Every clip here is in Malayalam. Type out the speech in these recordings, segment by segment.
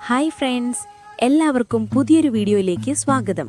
ഹായ് ഫ്രണ്ട്സ്, എല്ലാവർക്കും പുതിയൊരു വീഡിയോയിലേക്ക് സ്വാഗതം.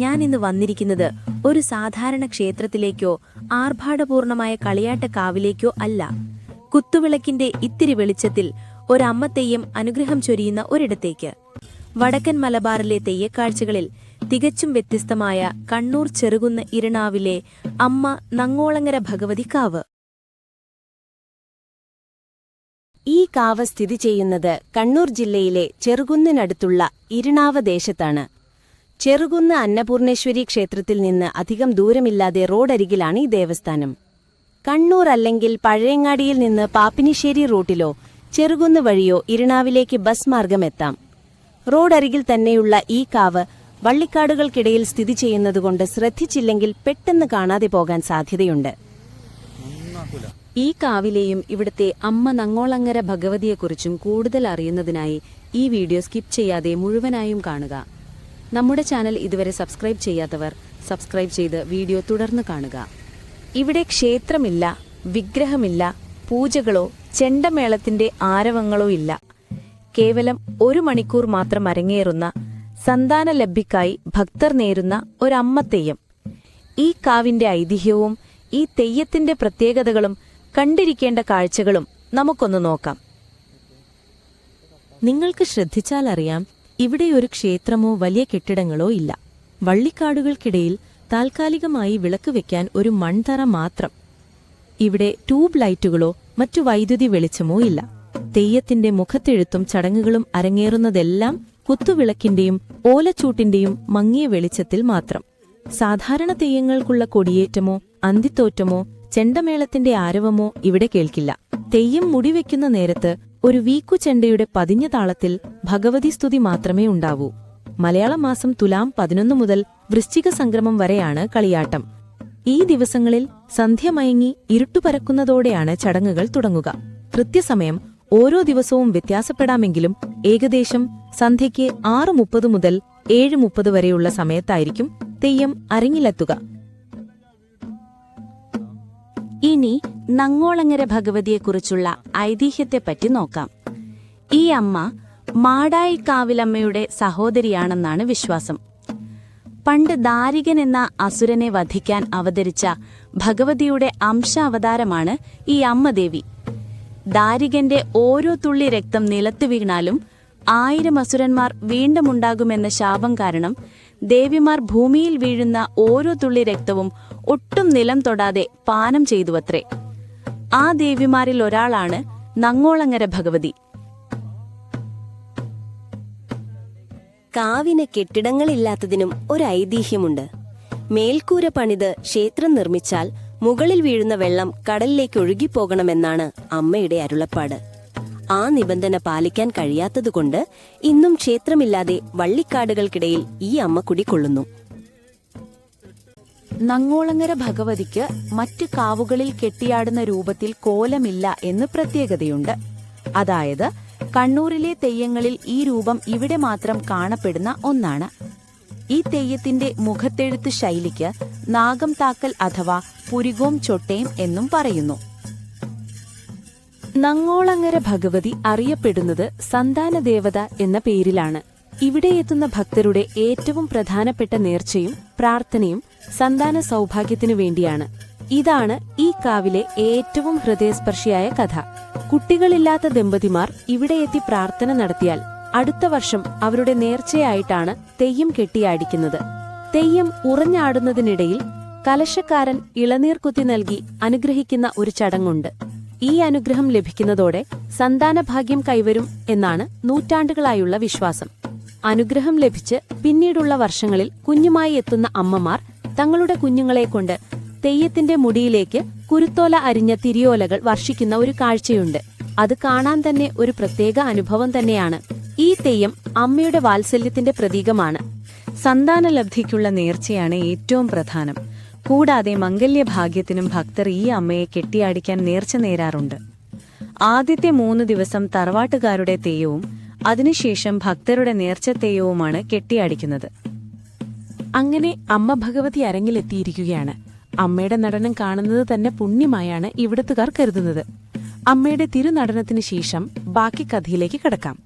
ഞാൻ ഇന്ന് വന്നിരിക്കുന്നത് ഒരു സാധാരണ ക്ഷേത്രത്തിലേക്കോ ആർഭാടപൂർണമായ കളിയാട്ടക്കാവിലേക്കോ അല്ല. കുത്തുവിളക്കിന്റെ ഇത്തിരി വെളിച്ചത്തിൽ ഒരമ്മത്തെയ്യം അനുഗ്രഹം ചൊരിയുന്ന ഒരിടത്തേക്ക്. വടക്കൻ മലബാറിലെ തെയ്യക്കാഴ്ചകളിൽ തികച്ചും വ്യത്യസ്തമായ കണ്ണൂർ ചെറുകുന്ന് ഇരിണാവിലെ അമ്മ നങ്ങോളങ്ങര ഭഗവതി കാവ്. ഈ കാവ് സ്ഥിതി ചെയ്യുന്നത് കണ്ണൂർ ജില്ലയിലെ ചെറുകുന്നിനടുത്തുള്ള ഇരിണാവ് ദേശത്താണ്. ചെറുകുന്ന് അന്നപൂർണേശ്വരി ക്ഷേത്രത്തിൽ നിന്ന് അധികം ദൂരമില്ലാതെ റോഡരികിലാണ് ഈ ദേവസ്ഥാനം. കണ്ണൂർ അല്ലെങ്കിൽ പഴയങ്ങാടിയിൽ നിന്ന് പാപ്പിനിശ്ശേരി റൂട്ടിലോ ചെറുകുന്ന് വഴിയോ ഇരിണാവിലേക്ക് ബസ് മാർഗം എത്താം. റോഡരികിൽ തന്നെയുള്ള ഈ കാവ് വള്ളിക്കാടുകൾക്കിടയിൽ സ്ഥിതി ചെയ്യുന്നതുകൊണ്ട് ശ്രദ്ധിച്ചില്ലെങ്കിൽ പെട്ടെന്ന് കാണാതെ പോകാൻ സാധ്യതയുണ്ട്. ഈ കാവിലെയും ഇവിടുത്തെ അമ്മ നങ്ങോളങ്ങര ഭഗവതിയെക്കുറിച്ചും കൂടുതൽ അറിയുന്നതിനായി ഈ വീഡിയോ സ്കിപ്പ് ചെയ്യാതെ മുഴുവനായും കാണുക. നമ്മുടെ ചാനൽ ഇതുവരെ സബ്സ്ക്രൈബ് ചെയ്യാത്തവർ സബ്സ്ക്രൈബ് ചെയ്ത് വീഡിയോ തുടർന്ന് കാണുക. ഇവിടെ ക്ഷേത്രമില്ല, വിഗ്രഹമില്ല, പൂജകളോ ചെണ്ടമേളത്തിന്റെ ആരവങ്ങളോ ഇല്ല. കേവലം 1 മണിക്കൂർ മാത്രം അരങ്ങേറുന്ന സന്താനലബ്ധിക്കായി ഭക്തർ നേരുന്ന ഒരമ്മത്തെയ്യം. ഈ കാവിന്റെ ഐതിഹ്യവും ഈ തെയ്യത്തിന്റെ പ്രത്യേകതകളും കണ്ടിരിക്കേണ്ട കാഴ്ചകളും നമുക്കൊന്ന് നോക്കാം. നിങ്ങൾക്ക് ശ്രദ്ധിച്ചാലറിയാം, ഇവിടെ ഒരു ക്ഷേത്രമോ വലിയ കെട്ടിടങ്ങളോ ഇല്ല. വള്ളിക്കാടുകൾക്കിടയിൽ താൽക്കാലികമായി വിളക്ക് വെക്കാൻ ഒരു മൺതറ മാത്രം. ഇവിടെ ട്യൂബ് ലൈറ്റുകളോ മറ്റു വൈദ്യുതി വെളിച്ചമോ ഇല്ല. തെയ്യത്തിന്റെ മുഖത്തെഴുത്തും ചടങ്ങുകളും അരങ്ങേറുന്നതെല്ലാം കുത്തുവിളക്കിന്റെയും ഓലച്ചൂട്ടിന്റെയും മങ്ങിയ വെളിച്ചത്തിൽ മാത്രം. സാധാരണ തെയ്യങ്ങൾക്കുള്ള കൊടിയേറ്റമോ അന്തിത്തോറ്റമോ ചെണ്ടമേളത്തിന്റെ ആരവമോ ഇവിടെ കേൾക്കില്ല. തെയ്യം മുടിവെക്കുന്ന നേരത്ത് ഒരു വീക്കുചെണ്ടയുടെ പതിഞ്ഞ താളത്തിൽ ഭഗവതി സ്തുതി മാത്രമേ ഉണ്ടാവൂ. മലയാള മാസം തുലാം 11 മുതൽ വൃശ്ചിക സംക്രമം വരെയാണ് കളിയാട്ടം. ഈ ദിവസങ്ങളിൽ സന്ധ്യ മയങ്ങി ഇരുട്ടുപരക്കുന്നതോടെയാണ് ചടങ്ങുകൾ തുടങ്ങുക. കൃത്യസമയം ഓരോ ദിവസവും വ്യത്യാസപ്പെടാമെങ്കിലും ഏകദേശം സന്ധ്യയ്ക്ക് 6:30 മുതൽ 7:30 വരെയുള്ള സമയത്തായിരിക്കും തെയ്യം അരങ്ങിലെത്തുക. ഇനി നങ്ങോളങ്ങര ഭഗവതിയെക്കുറിച്ചുള്ള ഐതിഹ്യത്തെപ്പറ്റി നോക്കാം. ഈ അമ്മ മാടായി കാവിലമ്മയുടെ സഹോദരിയാണെന്നാണ് വിശ്വാസം. പണ്ട് ദാരികൻ എന്ന അസുരനെ വധിക്കാൻ അവതരിച്ച ഭഗവതിയുടെ അംശാവതാരമാണ് ഈ അമ്മദേവി. ദാരികന്റെ ഓരോ തുള്ളി രക്തം നിലത്തു വീണാലും 1000 അസുരന്മാർ വീണ്ടുമുണ്ടാകുമെന്ന ശാപം കാരണം ദേവിമാർ ഭൂമിയിൽ വീഴുന്ന ഓരോ തുള്ളി രക്തവും ഒട്ടും നിലം തൊടാതെ പാനം ചെയ്തുവത്രേ. ആ ദേവിമാരിൽ ഒരാളാണ് നങ്ങോളങ്ങര ഭഗവതി. കാവിന് കെട്ടിടങ്ങളില്ലാത്തതിനും ഒരു ഐതിഹ്യമുണ്ട്. മേൽക്കൂര പണിത് ക്ഷേത്രം നിർമ്മിച്ചാൽ മുകളിൽ വീഴുന്ന വെള്ളം കടലിലേക്ക് ഒഴുകിപ്പോകണമെന്നാണ് അമ്മയുടെ അരുളപ്പാട്. ആ നിബന്ധന പാലിക്കാൻ കഴിയാത്തതുകൊണ്ട് ഇന്നും ക്ഷേത്രമില്ലാതെ വള്ളിക്കാടുകൾക്കിടയിൽ ഈ അമ്മ കുടികൊള്ളുന്നു. നങ്ങോളങ്ങര ഭഗവതിക്ക് മറ്റ് കാവുകളിൽ കെട്ടിയാടുന്ന രൂപത്തിൽ കോലമില്ല എന്ന് പ്രത്യേകതയുണ്ട്. അതായത് കണ്ണൂരിലെ തെയ്യങ്ങളിൽ ഈ രൂപം ഇവിടെ മാത്രം കാണപ്പെടുന്ന ഒന്നാണ്. ഈ തെയ്യത്തിന്റെ മുഖത്തെഴുത്ത് ശൈലിക്ക് നാഗം താക്കൽ അഥവാ പുരികോം ചൊട്ടേം എന്നും പറയുന്നു. നങ്ങോളങ്ങര ഭഗവതി അറിയപ്പെടുന്നത് സന്താനദേവത എന്ന പേരിലാണ്. ഇവിടെ എത്തുന്ന ഭക്തരുടെ ഏറ്റവും പ്രധാനപ്പെട്ട നേർച്ചയും പ്രാർത്ഥനയും സന്താന സൗഭാഗ്യത്തിനു വേണ്ടിയാണ്. ഇതാണ് ഈ കാവിലെ ഏറ്റവും ഹൃദയസ്പർശിയായ കഥ. കുട്ടികളില്ലാത്ത ദമ്പതിമാർ ഇവിടെ എത്തി പ്രാർത്ഥന നടത്തിയാൽ അടുത്ത വർഷം അവരുടെ നേർച്ചയായിട്ടാണ് തെയ്യം കെട്ടിയാടിക്കുന്നത്. തെയ്യം ഉറഞ്ഞാടുന്നതിനിടയിൽ കലശക്കാരൻ ഇളനീർ കുത്തി നൽകി അനുഗ്രഹിക്കുന്ന ഒരു ചടങ്ങുണ്ട്. ഈ അനുഗ്രഹം ലഭിക്കുന്നതോടെ സന്താനഭാഗ്യം കൈവരും എന്നാണ് നൂറ്റാണ്ടുകളായുള്ള വിശ്വാസം. അനുഗ്രഹം ലഭിച്ച് പിന്നീടുള്ള വർഷങ്ങളിൽ കുഞ്ഞുമായി എത്തുന്ന അമ്മമാർ തങ്ങളുടെ കുഞ്ഞുങ്ങളെക്കൊണ്ട് തെയ്യത്തിന്റെ മുടിയിലേക്ക് കുരുത്തോല അരിഞ്ഞ തിരിയോലകൾ വർഷിക്കുന്ന ഒരു കാഴ്ചയുണ്ട്. അത് കാണാൻ തന്നെ ഒരു പ്രത്യേക അനുഭവം തന്നെയാണ്. ഈ തെയ്യം അമ്മയുടെ വാത്സല്യത്തിന്റെ പ്രതീകമാണ്. സന്താനലബ്ധിക്കുള്ള നേർച്ചയാണ് ഏറ്റവും പ്രധാനം. കൂടാതെ മംഗല്യഭാഗ്യത്തിനും ഭക്തർ ഈ അമ്മയെ കെട്ടിയാടിക്കാൻ നേർച്ച നേരാറുണ്ട്. ആദ്യത്തെ 3 ദിവസം തറവാട്ടുകാരുടെ തെയ്യവും അതിനുശേഷം ഭക്തരുടെ നേർച്ച തെയ്യവുമാണ് കെട്ടിയാടിക്കുന്നത്. അങ്ങനെ അമ്മ ഭഗവതി അരങ്ങിലെത്തിയിരിക്കുകയാണ്. അമ്മയുടെ നടനം കാണുന്നത് തന്നെ പുണ്യമായാണ് ഇവിടത്തുകാർ കരുതുന്നത്. അമ്മയുടെ തിരുനടനത്തിന് ശേഷം ബാക്കി കഥയിലേക്ക് കടക്കാം.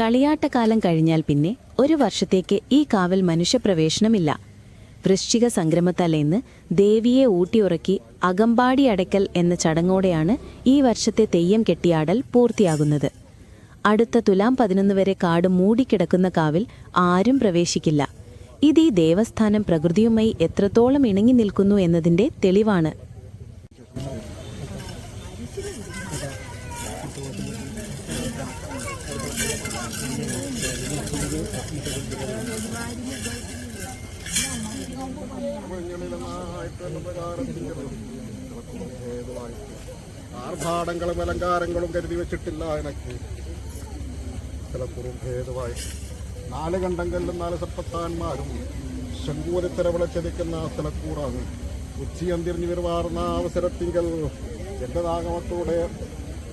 കളിയാട്ടക്കാലം കഴിഞ്ഞാൽ പിന്നെ ഒരു വർഷത്തേക്ക് ഈ കാവൽ മനുഷ്യപ്രവേശനമില്ല. വൃശ്ചിക സംക്രമത്തലേന്ന് ദേവിയെ ഊട്ടിയുറക്കി അകമ്പാടി അടയ്ക്കൽ എന്ന ചടങ്ങോടെയാണ് ഈ വർഷത്തെ തെയ്യം കെട്ടിയാടൽ പൂർത്തിയാകുന്നത്. അടുത്ത തുലാം 11 വരെ കാട് മൂടിക്കിടക്കുന്ന കാവിൽ ആരും പ്രവേശിക്കില്ല. ഇത് ഈ ദേവസ്ഥാനം പ്രകൃതിയുമായി എത്രത്തോളം ഇണങ്ങി നിൽക്കുന്നു എന്നതിന്റെ തെളിവാണ്. ആർഭാടങ്ങളും അലങ്കാരങ്ങളും കരുതി വെച്ചിട്ടില്ല. എനിക്ക് ചില കുറുഭേദമായി 4 കണ്ടങ്കല്ലും 4 സർപ്പത്താന്മാരും ശങ്കൂരത്തിര വിളച്ചെതിക്കുന്ന സ്ഥലക്കൂടാണ്. ഉച്ചയന്തിരിഞ്ഞു വരുവാർന്ന അവസരത്തിങ്കൽ എന്റെ നാഗമത്തോടെ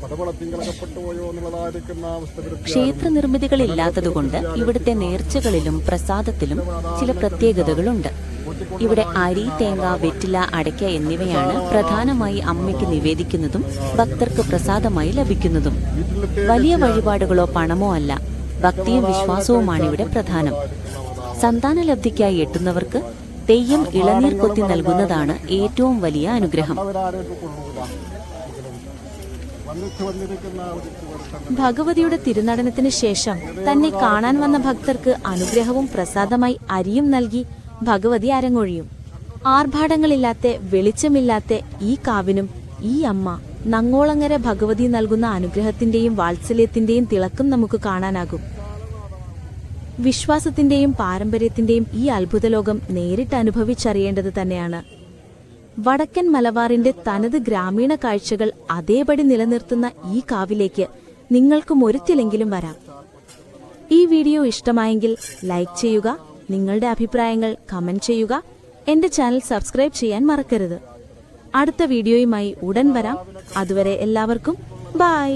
പടവളത്തിങ്കലകപ്പെട്ടുപോയോ എന്നുള്ളതായിരിക്കുന്ന അവസ്ഥ. ക്ഷേത്ര നിർമ്മിതികളില്ലാത്തതുകൊണ്ട് ഇവിടുത്തെ നേർച്ചകളിലും പ്രസാദത്തിലും ചില പ്രത്യേകതകളുണ്ട്. ഇവിടെ അരി, തേങ്ങ, വെറ്റില, അടയ്ക്ക എന്നിവയാണ് പ്രധാനമായി അമ്മയ്ക്ക് നിവേദിക്കുന്നതും ഭക്തർക്ക് പ്രസാദമായി ലഭിക്കുന്നതും. വലിയ വഴിപാടുകളോ പണമോ അല്ല, ഭക്തിയും വിശ്വാസവുമാണ് ഇവിടെ പ്രധാനം. സന്താനലബ്ധിക്കായി എത്തുന്നവർക്ക് തെയ്യം ഇളനീർ കൊത്തി നൽകുന്നതാണ് ഏറ്റവും വലിയ അനുഗ്രഹം. ഭഗവതിയുടെ തിരുനടനത്തിന് ശേഷം തന്നെ കാണാൻ വന്ന ഭക്തർക്ക് അനുഗ്രഹവും പ്രസാദമായി അരിയും നൽകി ഭഗവതി അരങ്ങൊഴിയും. ആർഭാടങ്ങളില്ലാത്ത, വെളിച്ചമില്ലാത്ത ഈ കാവിനും ഈ അമ്മ നങ്ങോളങ്ങര ഭഗവതി നൽകുന്ന അനുഗ്രഹത്തിന്റെയും വാത്സല്യത്തിന്റെയും തിളക്കം നമുക്ക് കാണാനാകും. വിശ്വാസത്തിന്റെയും പാരമ്പര്യത്തിന്റെയും ഈ അത്ഭുതലോകം നേരിട്ട് അനുഭവിച്ചറിയേണ്ടത് തന്നെയാണ്. വടക്കൻ മലബാറിന്റെ തനത് ഗ്രാമീണ കാഴ്ചകൾ അതേപടി നിലനിർത്തുന്ന ഈ കാവിലേക്ക് നിങ്ങൾക്കും ഒരിക്കലെങ്കിലും വരാം. ഈ വീഡിയോ ഇഷ്ടമായെങ്കിൽ ലൈക്ക് ചെയ്യുക, നിങ്ങളുടെ അഭിപ്രായങ്ങൾ കമന്റ് ചെയ്യുക. എന്റെ ചാനൽ സബ്സ്ക്രൈബ് ചെയ്യാൻ മറക്കരുത്. അടുത്ത വീഡിയോയുമായി ഉടൻ വരാം. അതുവരെ എല്ലാവർക്കും ബൈ.